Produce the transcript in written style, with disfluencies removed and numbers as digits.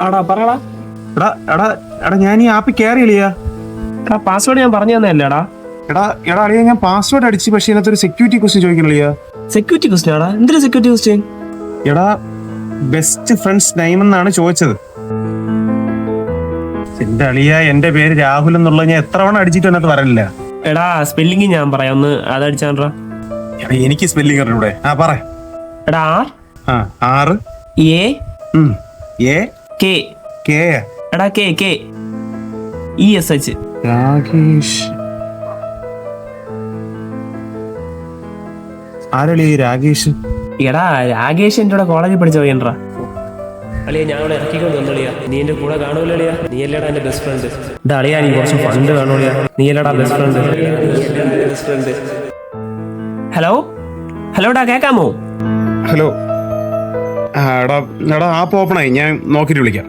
ആടാ പറയടാ. എടാ എടാ എടാ ഞാൻ ഈ ആപ്പിൽ കയറിയില്ലയാ. എടാ പാസ്വേഡ് ഞാൻ പറഞ്ഞു തന്നെയല്ലേടാ. എടാ എടാ അളിയാ ഞാൻ പാസ്വേഡ് അടിച്ച്, പക്ഷേ ഇതിനകത്ത് ഒരു സെക്യൂരിറ്റി ക്വസ്റ്റ്യൻ ചോദിക്കണില്ലയാ. സെക്യൂരിറ്റി ക്വസ്റ്റ്യൻ ആടാ? എന്തൊരു സെക്യൂരിറ്റി ക്വസ്റ്റ്യൻ? എടാ ബെസ്റ്റ് ഫ്രണ്ട്സ് നെയിം എന്നാണ് ചോദിച്ചത്. എന്റെ അളിയ, എന്റെ പേര് രാഹുൽ എന്നുള്ളത് ഞാൻ എത്ര തവണ അടിച്ചിട്ട് അതിനകത്ത് പറയില്ല. എടാ സ്പെല്ലിംഗ് ഞാൻ പറയാം, ഒന്ന് അതടിച്ചാണ്ടാ. എടാ എനിക്ക് സ്പെല്ലിംഗ് അറിഞ്ഞൂടെ? പറ. എടാ ആറ് എ എ കെ കെ. എടാ K K E S H. Rakesh. ആരളിയ രാകേഷ്? എടാ രാകേഷ് എന്റെ കൂടെ കോളേജിൽ പഠിച്ച പയ്യൻറാ. അളിയ ഞാൻ ഇവിടെ ഇറക്കിക്കൊണ്ട് വന്നോളിയാ. നീ എന്റെ കൂടെ കാണൂലളിയാ? നീ അല്ലടാ എന്റെ ബെസ്റ്റ് ഫ്രണ്ട്. എടാ അളിയാ നീ കുറച്ച് ഫണ്ട് കാണൂളിയാ? നീ അല്ലടാ ബെസ്റ്റ് ഫ്രണ്ട്. ഹലോ ഹലോ ഡാ കേക്കാമോ? ഹലോ. എടാ ആപ്പ് ഓപ്പണായി, ഞാൻ നോക്കിയിട്ട് വിളിക്കാം.